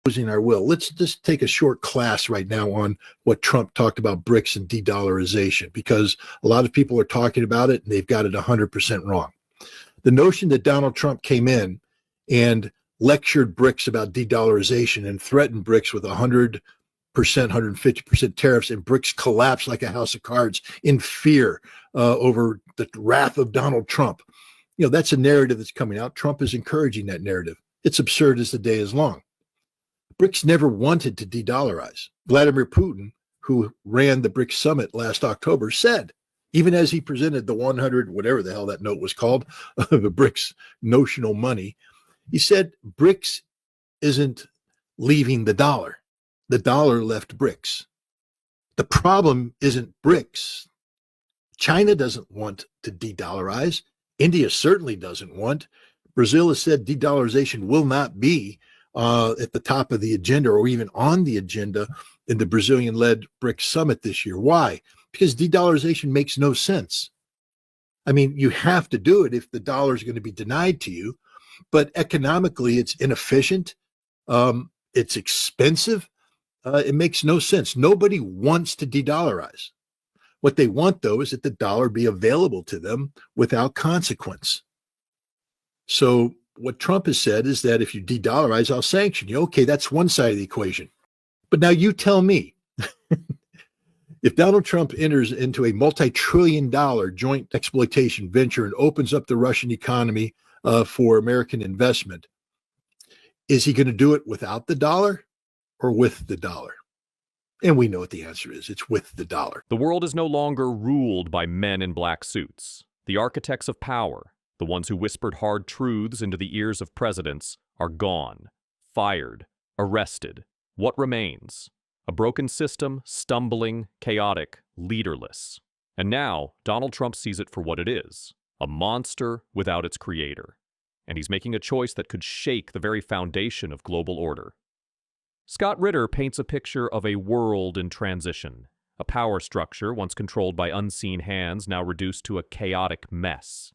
Our will. Let's just take a short class right now on what Trump talked about BRICS and de-dollarization, because a lot of people are talking about it and they've got it 100% wrong. The notion that Donald Trump came in and lectured BRICS about de-dollarization and threatened BRICS with 100%, 150% tariffs, and BRICS collapsed like a house of cards in fear over the wrath of Donald Trump. That's a narrative that's coming out. Trump is encouraging that narrative. It's absurd as the day is long. BRICS never wanted to de-dollarize. Vladimir Putin, who ran the BRICS summit last October, said, even as he presented the 100, whatever the hell that note was called, the BRICS notional money, he said BRICS isn't leaving the dollar. The dollar left BRICS. The problem isn't BRICS. China doesn't want to de-dollarize. India certainly doesn't want. Brazil has said de-dollarization will not be at the top of the agenda or even on the agenda in the Brazilian-led BRICS summit this year. Why? Because de-dollarization makes no sense. I mean, you have to do it if the dollar is going to be denied to you, but economically it's inefficient. It's expensive. It makes no sense. Nobody wants to de-dollarize. What they want, though, is that the dollar be available to them without consequence. So what Trump has said is that if you de-dollarize, I'll sanction you. Okay, that's one side of the equation. But now you tell me, if Donald Trump enters into a multi-trillion-dollar joint exploitation venture and opens up the Russian economy for American investment, is he going to do it without the dollar or with the dollar? And we know what the answer is. It's with the dollar. The world is no longer ruled by men in black suits. The architects of power, the ones who whispered hard truths into the ears of presidents, are gone, fired, arrested. What remains? A broken system, stumbling, chaotic, leaderless. And now, Donald Trump sees it for what it is, a monster without its creator. And he's making a choice that could shake the very foundation of global order. Scott Ritter paints a picture of a world in transition, a power structure once controlled by unseen hands now reduced to a chaotic mess.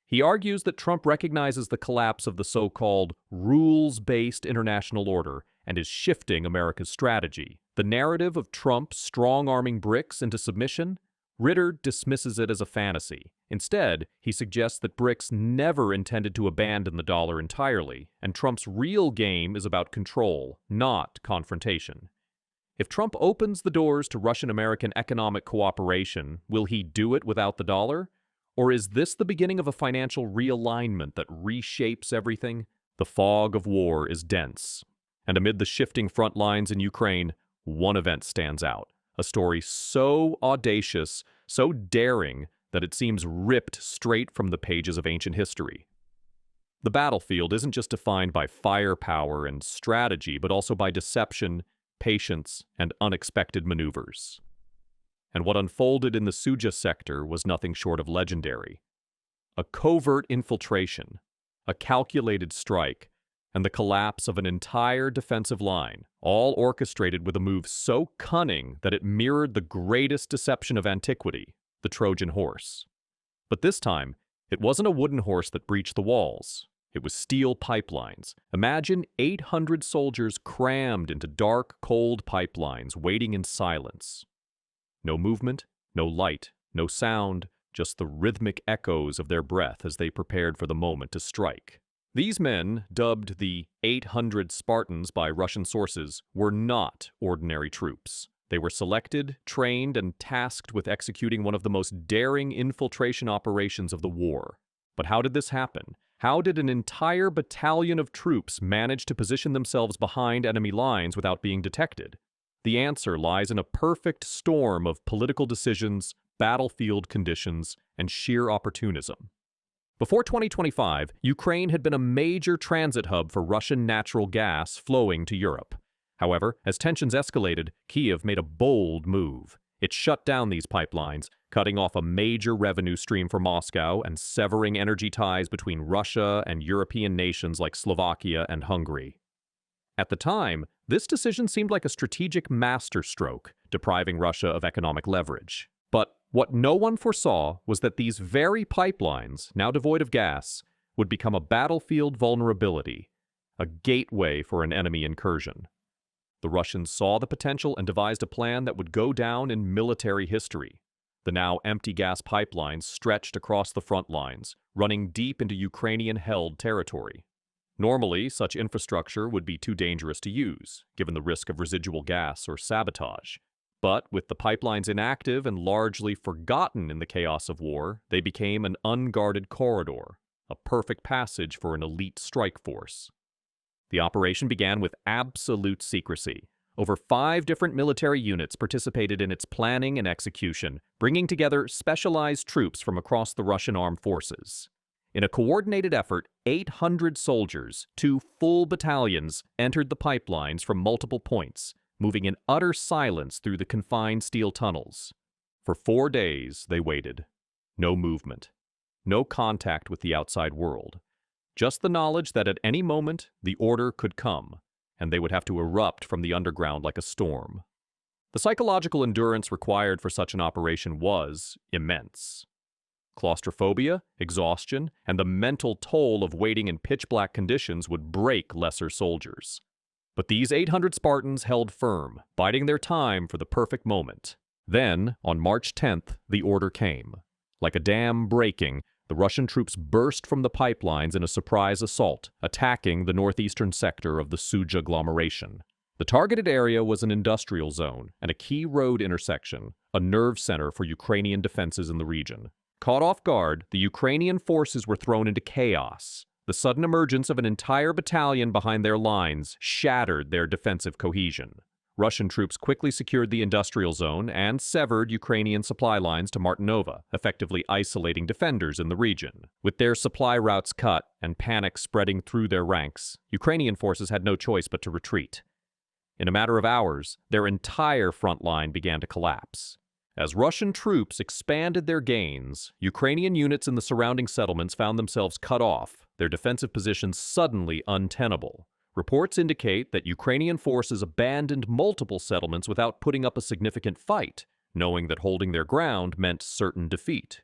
He argues that Trump recognizes the collapse of the so-called rules-based international order and is shifting America's strategy. The narrative of Trump strong-arming BRICS into submission? Ritter dismisses it as a fantasy. Instead, he suggests that BRICS never intended to abandon the dollar entirely, and Trump's real game is about control, not confrontation. If Trump opens the doors to Russian-American economic cooperation, will he do it without the dollar? Or is this the beginning of a financial realignment that reshapes everything? The fog of war is dense. And amid the shifting front lines in Ukraine, one event stands out. A story so audacious, so daring, that it seems ripped straight from the pages of ancient history. The battlefield isn't just defined by firepower and strategy, but also by deception, patience, and unexpected maneuvers. And what unfolded in the Suja sector was nothing short of legendary. A covert infiltration, a calculated strike, and the collapse of an entire defensive line, all orchestrated with a move so cunning that it mirrored the greatest deception of antiquity, the Trojan horse. But this time, it wasn't a wooden horse that breached the walls. It was steel pipelines. Imagine 800 soldiers crammed into dark, cold pipelines, waiting in silence. No movement, no light, no sound, just the rhythmic echoes of their breath as they prepared for the moment to strike. These men, dubbed the 800 Spartans by Russian sources, were not ordinary troops. They were selected, trained, and tasked with executing one of the most daring infiltration operations of the war. But how did this happen? How did an entire battalion of troops manage to position themselves behind enemy lines without being detected? The answer lies in a perfect storm of political decisions, battlefield conditions, and sheer opportunism. Before 2025, Ukraine had been a major transit hub for Russian natural gas flowing to Europe. However, as tensions escalated, Kyiv made a bold move. It shut down these pipelines, cutting off a major revenue stream for Moscow and severing energy ties between Russia and European nations like Slovakia and Hungary. At the time, this decision seemed like a strategic masterstroke, depriving Russia of economic leverage. But what no one foresaw was that these very pipelines, now devoid of gas, would become a battlefield vulnerability, a gateway for an enemy incursion. The Russians saw the potential and devised a plan that would go down in military history. The now empty gas pipelines stretched across the front lines, running deep into Ukrainian-held territory. Normally, such infrastructure would be too dangerous to use, given the risk of residual gas or sabotage. But with the pipelines inactive and largely forgotten in the chaos of war, they became an unguarded corridor, a perfect passage for an elite strike force. The operation began with absolute secrecy. Over 5 different military units participated in its planning and execution, bringing together specialized troops from across the Russian armed forces. In a coordinated effort, 800 soldiers, 2 full battalions, entered the pipelines from multiple points, moving in utter silence through the confined steel tunnels. For 4 days, they waited. No movement. No contact with the outside world. Just the knowledge that at any moment, the order could come, and they would have to erupt from the underground like a storm. The psychological endurance required for such an operation was immense. Claustrophobia, exhaustion, and the mental toll of waiting in pitch-black conditions would break lesser soldiers. But these 800 Spartans held firm, biding their time for the perfect moment. Then, on March 10th, the order came. Like a dam breaking, the Russian troops burst from the pipelines in a surprise assault, attacking the northeastern sector of the Sudzha agglomeration. The targeted area was an industrial zone and a key road intersection, a nerve center for Ukrainian defenses in the region. Caught off guard, the Ukrainian forces were thrown into chaos. The sudden emergence of an entire battalion behind their lines shattered their defensive cohesion. Russian troops quickly secured the industrial zone and severed Ukrainian supply lines to Martinova, effectively isolating defenders in the region. With their supply routes cut and panic spreading through their ranks, Ukrainian forces had no choice but to retreat. In a matter of hours, their entire front line began to collapse. As Russian troops expanded their gains, Ukrainian units in the surrounding settlements found themselves cut off, their defensive positions suddenly untenable. Reports indicate that Ukrainian forces abandoned multiple settlements without putting up a significant fight, knowing that holding their ground meant certain defeat.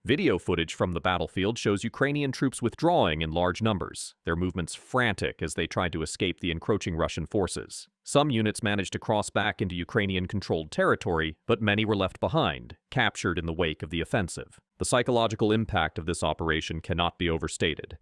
Video footage from the battlefield shows Ukrainian troops withdrawing in large numbers, their movements frantic as they tried to escape the encroaching Russian forces. Some units managed to cross back into Ukrainian-controlled territory, but many were left behind, captured in the wake of the offensive. The psychological impact of this operation cannot be overstated.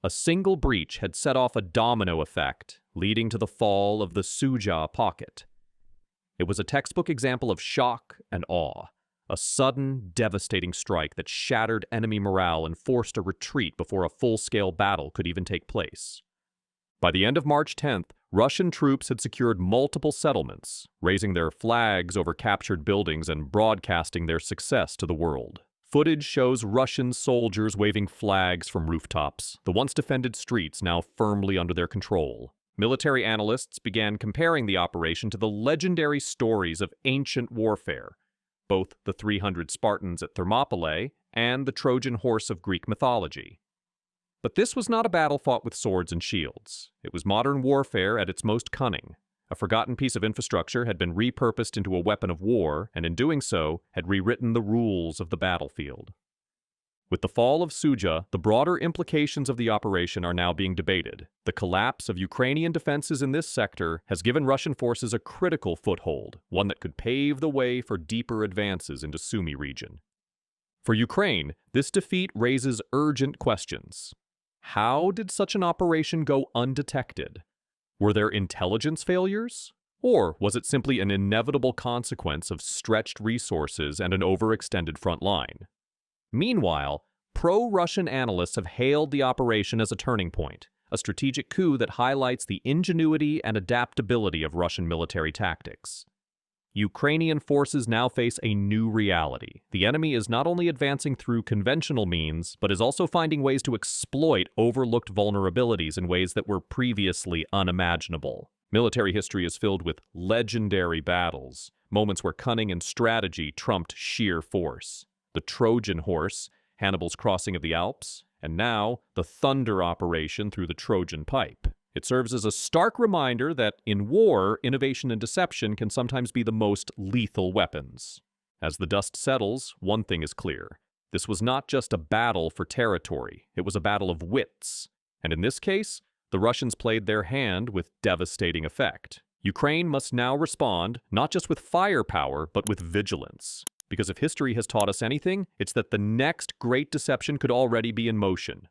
A single breach had set off a domino effect, leading to the fall of the Sudzha pocket. It was a textbook example of shock and awe, a sudden, devastating strike that shattered enemy morale and forced a retreat before a full-scale battle could even take place. By the end of March 10th, Russian troops had secured multiple settlements, raising their flags over captured buildings and broadcasting their success to the world. Footage shows Russian soldiers waving flags from rooftops, the once defended streets now firmly under their control. Military analysts began comparing the operation to the legendary stories of ancient warfare, both the 300 Spartans at Thermopylae and the Trojan Horse of Greek mythology. But this was not a battle fought with swords and shields. It was modern warfare at its most cunning. A forgotten piece of infrastructure had been repurposed into a weapon of war, and in doing so, had rewritten the rules of the battlefield. With the fall of Sudzha, the broader implications of the operation are now being debated. The collapse of Ukrainian defenses in this sector has given Russian forces a critical foothold, one that could pave the way for deeper advances into Sumy region. For Ukraine, this defeat raises urgent questions. How did such an operation go undetected? Were there intelligence failures? Or was it simply an inevitable consequence of stretched resources and an overextended front line? Meanwhile, pro-Russian analysts have hailed the operation as a turning point, a strategic coup that highlights the ingenuity and adaptability of Russian military tactics. Ukrainian forces now face a new reality. The enemy is not only advancing through conventional means, but is also finding ways to exploit overlooked vulnerabilities in ways that were previously unimaginable. Military history is filled with legendary battles, moments where cunning and strategy trumped sheer force. The Trojan Horse, Hannibal's crossing of the Alps, and now the Thunder operation through the Trojan Pipe. It serves as a stark reminder that, in war, innovation and deception can sometimes be the most lethal weapons. As the dust settles, one thing is clear. This was not just a battle for territory, it was a battle of wits. And in this case, The Russians played their hand with devastating effect. Ukraine must now respond, not just with firepower, but with vigilance. Because if history has taught us anything, it's that the next great deception could already be in motion.